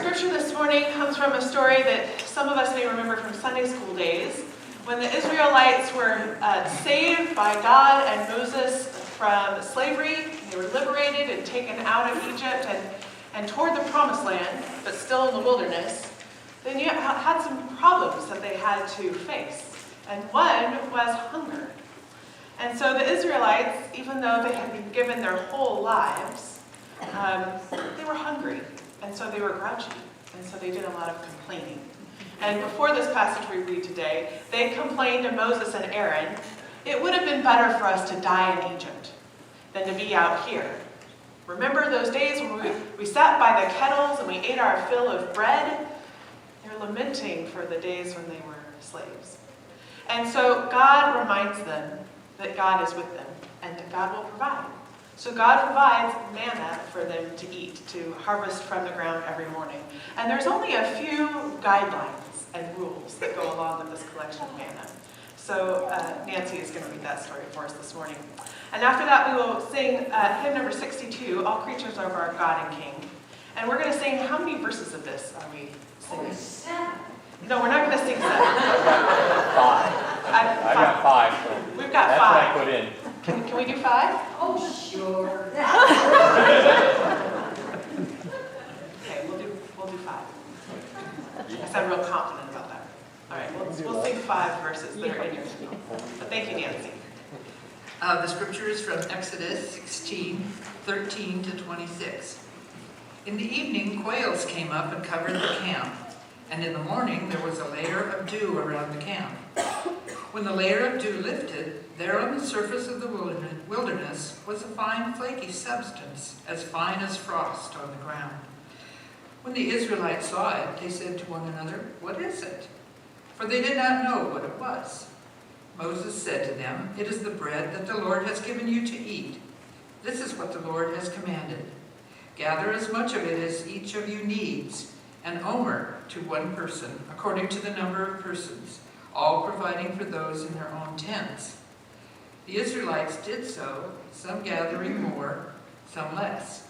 scripture this morning comes from a story that some of us may remember from Sunday school days, when the Israelites were saved by God and Moses from slavery. They were liberated and taken out of Egypt and toward the promised land, but still in the wilderness. They had some problems that they had to face, and one was hunger. And so the Israelites, even though they had been given their whole lives, they were hungry, and so they were grouchy, and so they did a lot of complaining. And before this passage we read today, they complained to Moses and Aaron, "It would have been better for us to die in Egypt than to be out here. Remember those days when we sat by the kettles and we ate our fill of bread?" They're lamenting for the days when they were slaves. And so God reminds them that God is with them and that God will provide. So God provides manna for them to eat, to harvest from the ground every morning. And there's only a few guidelines and rules that go along with this collection of manna. So Nancy is going to read that story for us this morning. And after that, we will sing hymn number 62, All Creatures Are Our God and King. And we're going to sing, how many verses of this are we singing? 7. No, we're not going to sing 7. 5. I got 5. So We've got that's 5. what I put in. Can we do 5? Oh, sure. Okay, we'll do 5. I sound real confident about that. All right, we'll sing 5 verses that are in your sheet. But thank you, Nancy. The scripture is from Exodus 16, 13 to 26. In the evening, quails came up and covered the camp, and in the morning there was a layer of dew around the camp. When the layer of dew lifted, there on the surface of the wilderness was a fine flaky substance, as fine as frost on the ground. When the Israelites saw it, they said to one another, "What is it?" For they did not know what it was. Moses said to them, "It is the bread that the Lord has given you to eat. This is what the Lord has commanded. Gather as much of it as each of you needs, an omer to one person, according to the number of persons, all providing for those in their own tents." The Israelites did so, some gathering more, some less.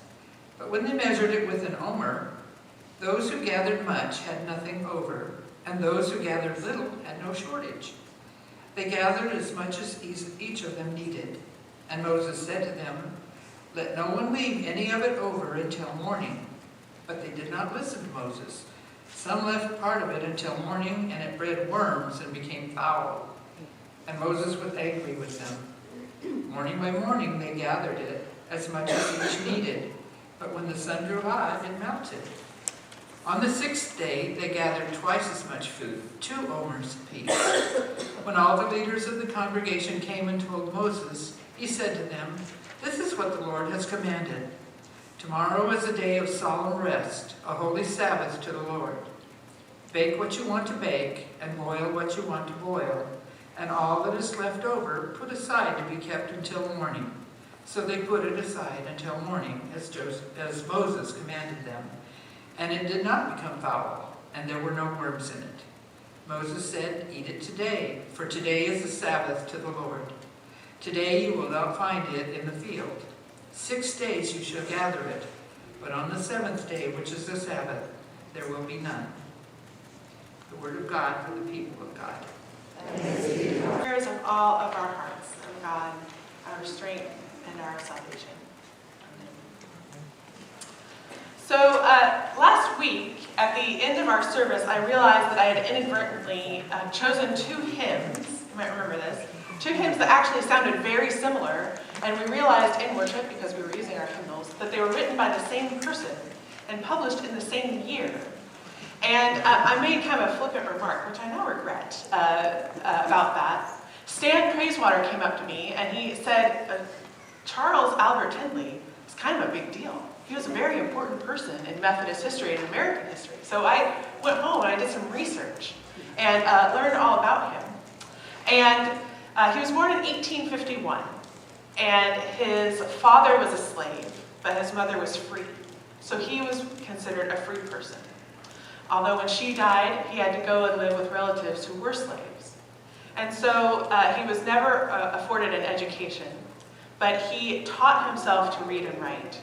But when they measured it with an omer, those who gathered much had nothing over, and those who gathered little had no shortage. They gathered as much as each of them needed. And Moses said to them, "Let no one leave any of it over until morning." But they did not listen to Moses. Some left part of it until morning, and it bred worms and became foul. And Moses was angry with them. Morning by morning they gathered it, as much as each needed. But when the sun grew hot, it melted. On the 6th day they gathered twice as much food, 2 omers apiece. When all the leaders of the congregation came and told Moses, he said to them, "This is what the Lord has commanded. Tomorrow is a day of solemn rest, a holy Sabbath to the Lord. Bake what you want to bake, and boil what you want to boil, and all that is left over put aside to be kept until morning." So they put it aside until morning, as Moses commanded them. And it did not become foul, and there were no worms in it. Moses said, "Eat it today, for today is the Sabbath to the Lord. Today you will not find it in the field. 6 days you shall gather it, but on the 7th day, which is the Sabbath, there will be none." The word of God for the people of God. Prayers of all of our hearts, of God, our strength and our salvation. So last week, at the end of our service, I realized that I had inadvertently chosen 2 hymns. You might remember this. 2 hymns that actually sounded very similar, and we realized in worship, because we were using our hymnals, that they were written by the same person and published in the same year. And I made kind of a flippant remark, which I now regret, about that. Stan Praisewater came up to me and he said, Charles Albert Tindley is kind of a big deal. He was a very important person in Methodist history and American history. So I went home and I did some research and learned all about him. And he was born in 1851. And his father was a slave, but his mother was free. So he was considered a free person. Although when she died, he had to go and live with relatives who were slaves. And so he was never afforded an education, but he taught himself to read and write.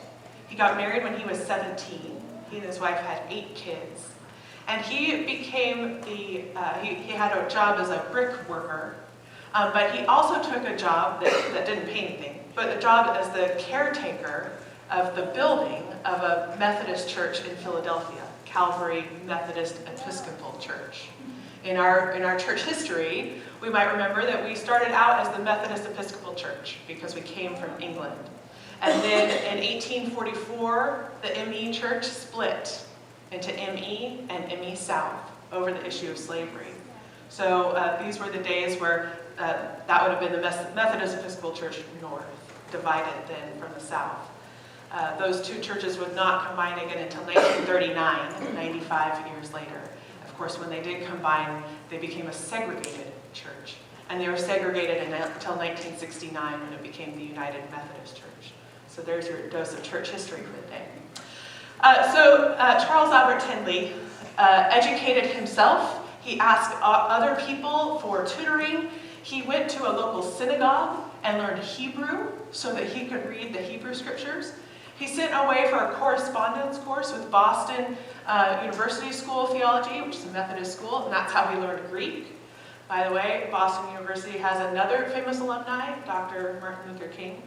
He got married when he was 17. he and his wife had 8 kids. And he became he had a job as a brick worker, but he also took a job that didn't pay anything, but a job as the caretaker of the building of a Methodist church in Philadelphia, Calvary Methodist Episcopal Church. In our church history, we might remember that we started out as the Methodist Episcopal Church because we came from England. And then in 1844, the ME Church split into ME and ME South over the issue of slavery. So these were the days where that would have been the Methodist Episcopal Church North, divided then from the South. Those two churches would not combine again until 1939, 95 years later. Of course, when they did combine, they became a segregated church. And they were segregated until 1969 when it became the United Methodist Church. So there's your dose of church history for the day. Charles Albert Tindley educated himself. He asked other people for tutoring. He went to a local synagogue and learned Hebrew so that he could read the Hebrew scriptures. He sent away for a correspondence course with Boston University School of Theology, which is a Methodist school, and that's how he learned Greek. By the way, Boston University has another famous alumni, Dr. Martin Luther King.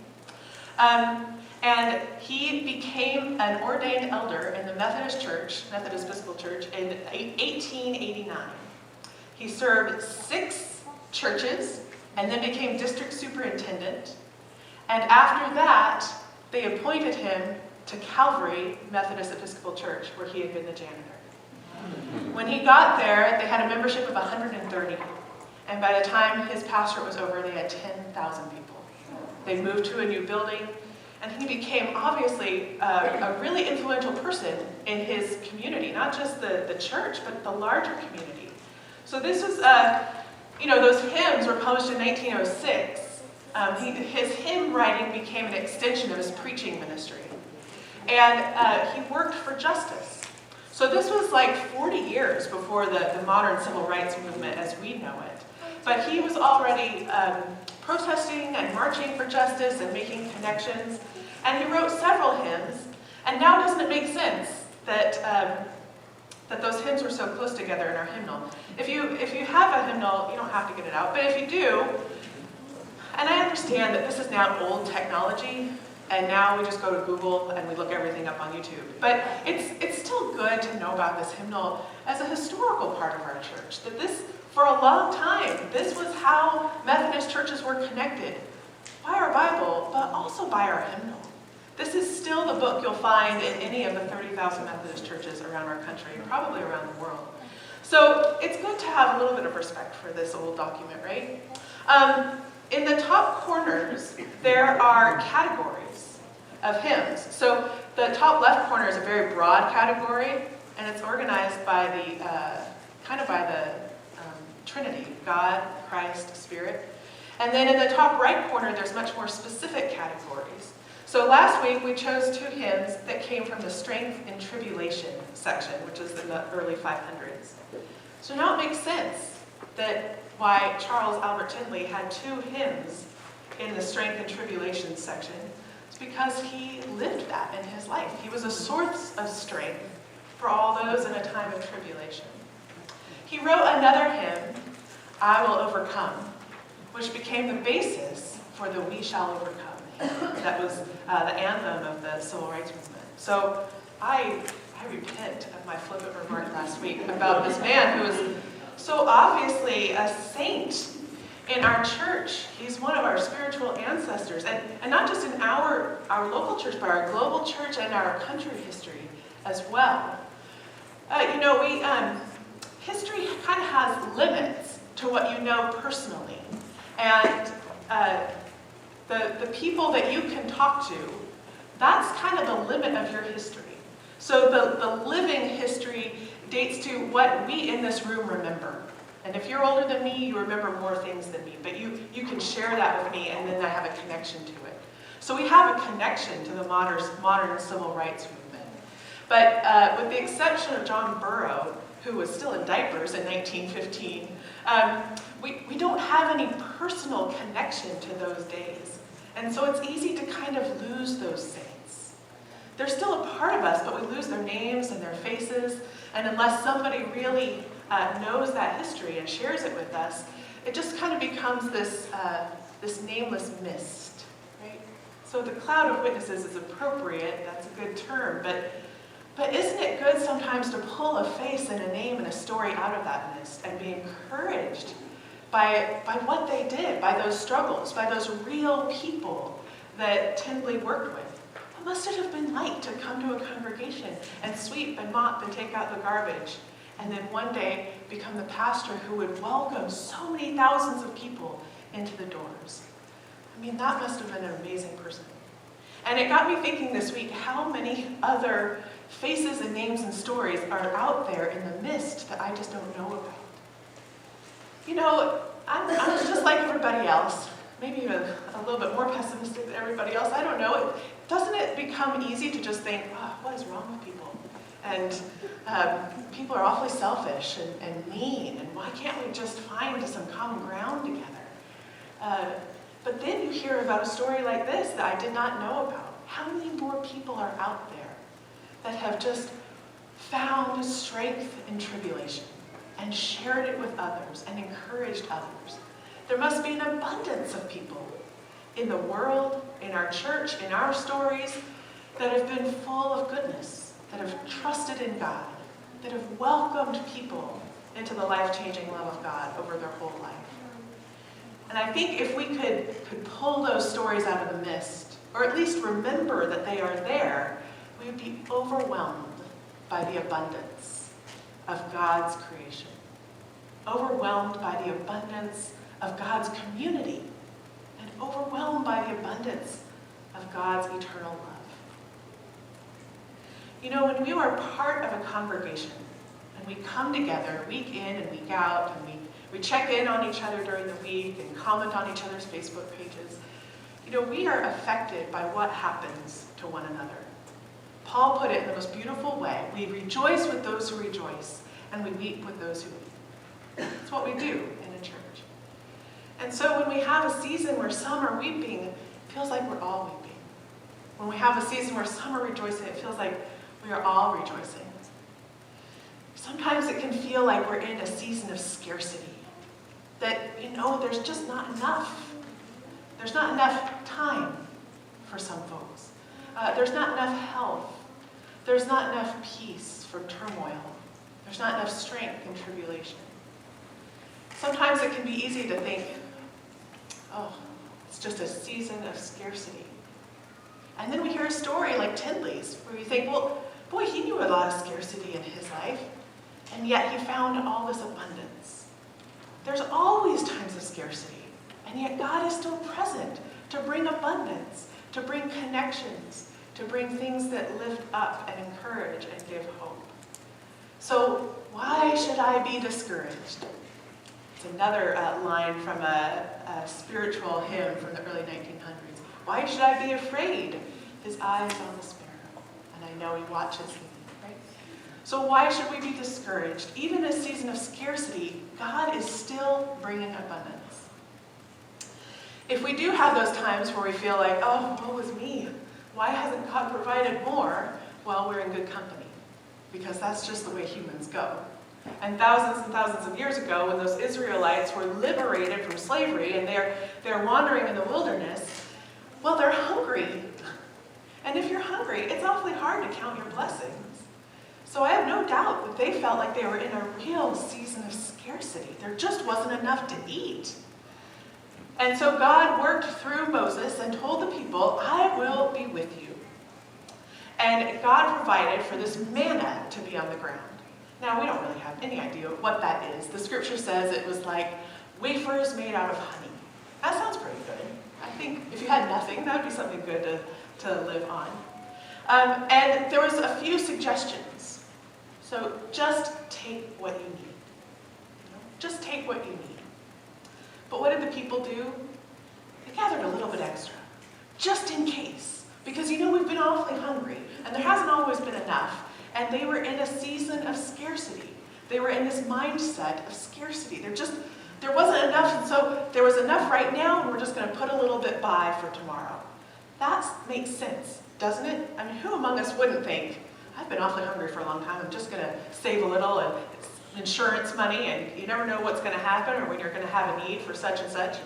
And he became an ordained elder in the Methodist Church, Methodist Episcopal Church, in 1889. He served 6 churches and then became district superintendent. And after that, they appointed him to Calvary Methodist Episcopal Church, where he had been the janitor. When he got there, they had a membership of 130. And by the time his pastorate was over, they had 10,000 people. They moved to a new building, and he became obviously a really influential person in his community, not just the church, but the larger community. So this was, those hymns were published in 1906. His hymn writing became an extension of his preaching ministry. And he worked for justice. So this was like 40 years before the modern civil rights movement as we know it. But he was already protesting and marching for justice and making connections. And he wrote several hymns. And now doesn't it make sense that those hymns were so close together in our hymnal? If you have a hymnal, you don't have to get it out. But if you do, and I understand that this is now old technology, and now we just go to Google and we look everything up on YouTube. But it's still good to know about this hymnal as a historical part of our church. That this, for a long time, this was how Methodist churches were connected. By our Bible, but also by our hymnal. This is still the book you'll find in any of the 30,000 Methodist churches around our country, probably around the world. So it's good to have a little bit of respect for this old document, right? In the top corners, there are categories of hymns. So the top left corner is a very broad category, and it's organized by the Trinity, God, Christ, Spirit. And then in the top right corner, there's much more specific categories. So last week, we chose 2 hymns that came from the Strength in Tribulation section, which is in the early 500s. So now it makes sense that why Charles Albert Tindley had 2 hymns in the Strength in Tribulation section. It's because he lived that in his life. He was a source of strength for all those in a time of tribulation. He wrote another hymn, I Will Overcome, which became the basis for the We Shall Overcome hymn. That was the anthem of the civil rights movement. So I repent of my flippant remark last week about this man who is so obviously a saint in our church. He's one of our spiritual ancestors, and not just in our local church, but our global church and our country history as well. History kind of has limits to what you know personally, and the people that you can talk to, that's kind of the limit of your history. So the living history dates to what we in this room remember. And if you're older than me, you remember more things than me, but you can share that with me, and then I have a connection to it. So we have a connection to the modern civil rights movement. But with the exception of John Burroughs, who was still in diapers in 1915, we don't have any personal connection to those days. And so it's easy to kind of lose those saints. They're still a part of us, but we lose their names and their faces. And unless somebody really knows that history and shares it with us, it just kind of becomes this nameless mist, right? So the cloud of witnesses is appropriate, that's a good term, but isn't it good sometimes to pull a face and a name and a story out of that mist and be encouraged by what they did, by those struggles, by those real people that Tindley worked with? What must it have been like to come to a congregation and sweep and mop and take out the garbage, and then one day become the pastor who would welcome so many thousands of people into the doors? I mean, that must have been an amazing person. And it got me thinking this week, how many other faces and names and stories are out there in the mist that I just don't know about? You know, I'm just like everybody else, maybe even a little bit more pessimistic than everybody else, I don't know. Doesn't it become easy to just think, what is wrong with people? And people are awfully selfish and mean, and why can't we just find some common ground together? But then you hear about a story like this that I did not know about. How many more people are out there that have just found strength in tribulation and shared it with others and encouraged others? There must be an abundance of people in the world, in our church, in our stories, that have been full of goodness, that have trusted in God, that have welcomed people into the life-changing love of God over their whole life. And I think if we could pull those stories out of the mist, or at least remember that they are there, we would be overwhelmed by the abundance of God's creation, overwhelmed by the abundance of God's community, and overwhelmed by the abundance of God's eternal love. You know, when we are part of a congregation, and we come together week in and week out, and we check in on each other during the week and comment on each other's Facebook pages, you know, we are affected by what happens to one another. Paul put it in the most beautiful way. We rejoice with those who rejoice, and we weep with those who weep. It's what we do in a church. And so when we have a season where some are weeping, it feels like we're all weeping. When we have a season where some are rejoicing, it feels like we are all rejoicing. Sometimes it can feel like we're in a season of scarcity. That, you know, there's just not enough. There's not enough time for some folks. There's not enough health. There's not enough peace from turmoil. There's not enough strength in tribulation. Sometimes it can be easy to think, it's just a season of scarcity. And then we hear a story like Tindley's, where we think, well, boy, he knew a lot of scarcity in his life, and yet he found all this abundance. There's always times of scarcity, and yet God is still present to bring abundance, to bring connections, to bring things that lift up and encourage and give hope. So why should I be discouraged? It's another line from a spiritual hymn from the early 1900s. Why should I be afraid? His eyes on the sparrow, and I know he watches me. Right? So why should we be discouraged? Even in a season of scarcity, God is still bringing abundance. If we do have those times where we feel like, woe is me, why hasn't God provided more? Well, we're in good company, because that's just the way humans go. And thousands of years ago, when those Israelites were liberated from slavery and they're wandering in the wilderness, well, they're hungry. And if you're hungry, it's awfully hard to count your blessings. So I have no doubt that they felt like they were in a real season of scarcity. There just wasn't enough to eat. And so God worked through Moses and told the people, I will be with you. And God provided for this manna to be on the ground. Now, we don't really have any idea what that is. The scripture says it was like wafers made out of honey. That sounds pretty good. I think if you had nothing, that would be something good to live on. And there was a few suggestions. So just take what you need. Just take what you need. But what did the people do? They gathered a little bit extra, just in case. Because we've been awfully hungry, and there hasn't always been enough. And they were in a season of scarcity. They were in this mindset of scarcity. There wasn't enough, and so there was enough right now, and we're just going to put a little bit by for tomorrow. That makes sense. doesn't it? I mean, who among us wouldn't think, I've been awfully hungry for a long time, I'm just going to save a little, and it's insurance money, and you never know what's going to happen or when you're going to have a need for such and such.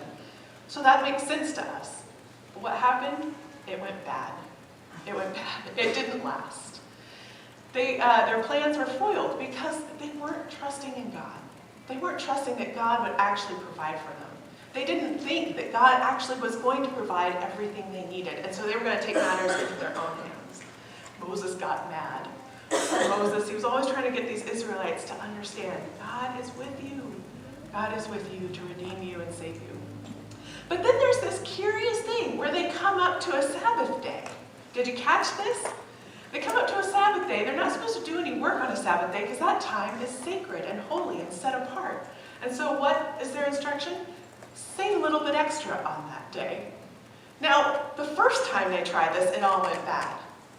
So that makes sense to us. But what happened? It went bad. It went bad. It didn't last. Their plans were foiled because they weren't trusting in God. They weren't trusting that God would actually provide for them. They didn't think that God actually was going to provide everything they needed, and so they were going to take matters into their own hands. Moses got mad. Moses, he was always trying to get these Israelites to understand, God is with you. God is with you to redeem you and save you. But then there's this curious thing where they come up to a Sabbath day. Did you catch this? They come up to a Sabbath day. They're not supposed to do any work on a Sabbath day because that time is sacred and holy and set apart. And so what is their instruction? Save a little bit extra on that day. Now, the first time they tried this, it all went bad.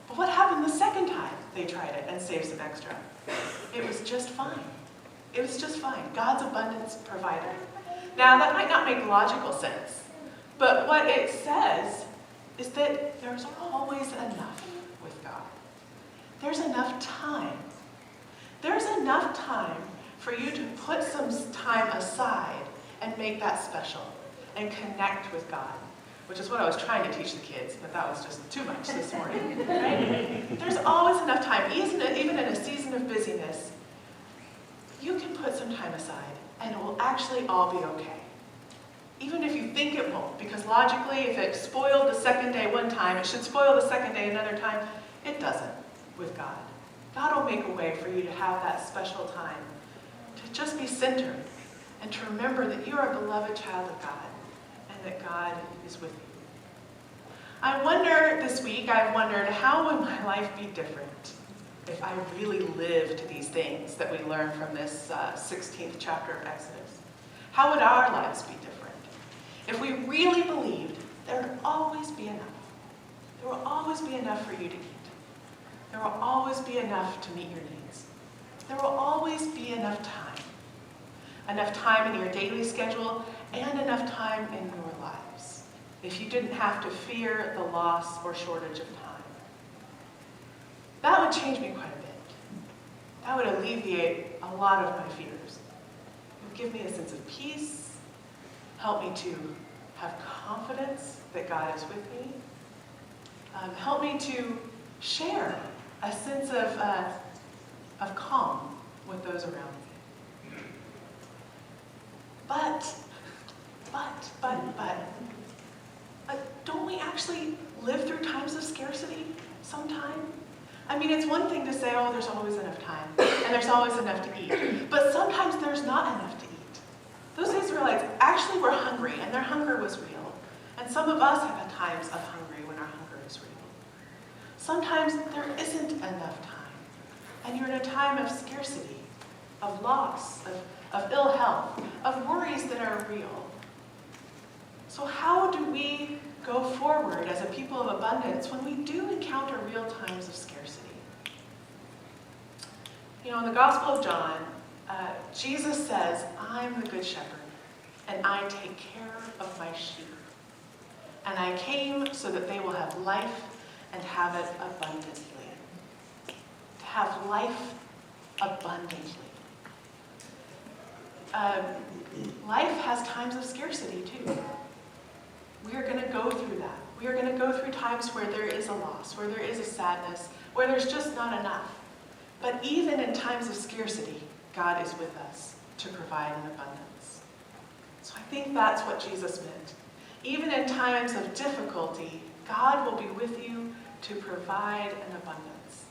But what happened the second time they tried it and saved some extra? It was just fine. It was just fine. God's abundance provided. Now, that might not make logical sense, but what it says is that there's always enough with God. There's enough time. There's enough time for you to put some time aside and make that special and connect with God, which is what I was trying to teach the kids, but that was just too much this morning, right? There's always enough time, even in a season of busyness. You can put some time aside, and it will actually all be okay. Even if you think it won't, because logically, if it spoiled the second day one time, it should spoil the second day another time. It doesn't with God. God will make a way for you to have that special time, to just be centered, and to remember that you are a beloved child of God, and that God is with you. I wonder this week, I've wondered, how would my life be different if I really lived these things that we learn from this 16th chapter of Exodus? How would our lives be different? If we really believed there would always be enough. There will always be enough for you to eat. There will always be enough to meet your needs. There will always be enough time. Enough time in your daily schedule and enough time in your lives. If you didn't have to fear the loss or shortage of time. That would change me quite a bit. That would alleviate a lot of my fears. It would give me a sense of peace, help me to have confidence that God is with me, help me to share a sense of calm with those around me. But, don't we actually live through times of scarcity sometime? I mean, it's one thing to say, oh, there's always enough time, and there's always enough to eat. But sometimes there's not enough to eat. Those Israelites actually were hungry, and their hunger was real. And some of us have had times of hungry when our hunger is real. Sometimes there isn't enough time, and you're in a time of scarcity, of loss, of ill health, of worries that are real. So how do we go forward as a people of abundance when we do encounter real times of scarcity? You know, in the Gospel of John, Jesus says, I'm the good shepherd, and I take care of my sheep. And I came so that they will have life and have it abundantly. To have life abundantly. Life has times of scarcity too. We are going to go through that. We are going to go through times where there is a loss, where there is a sadness, where there's just not enough. But even in times of scarcity, God is with us to provide an abundance. So I think that's what Jesus meant. Even in times of difficulty, God will be with you to provide an abundance.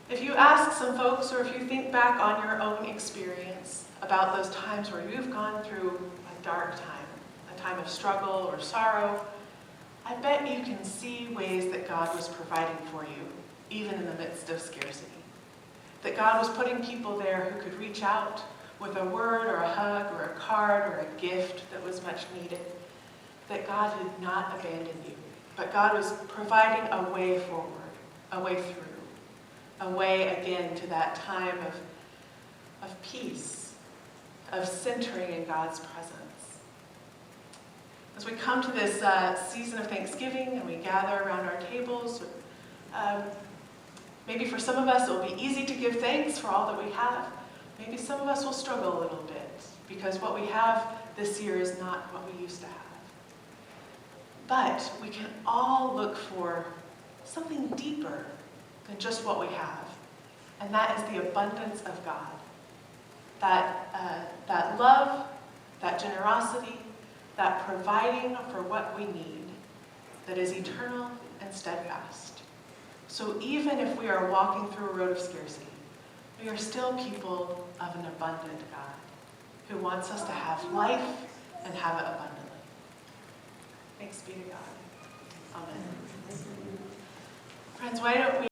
If you ask some folks, or if you think back on your own experience about those times where you've gone through a dark time, a time of struggle or sorrow, I bet you can see ways that God was providing for you, even in the midst of scarcity. That God was putting people there who could reach out with a word or a hug or a card or a gift that was much needed. That God did not abandon you, but God was providing a way forward, a way through, a way again to that time of peace, of centering in God's presence. As we come to this season of Thanksgiving and we gather around our tables, maybe for some of us it will be easy to give thanks for all that we have. Maybe some of us will struggle a little bit because what we have this year is not what we used to have. But we can all look for something deeper than just what we have, and that is the abundance of God. That love, that generosity, that providing for what we need, that is eternal and steadfast. So even if we are walking through a road of scarcity, we are still people of an abundant God who wants us to have life and have it abundantly. Thanks be to God. Amen. Friends, why don't we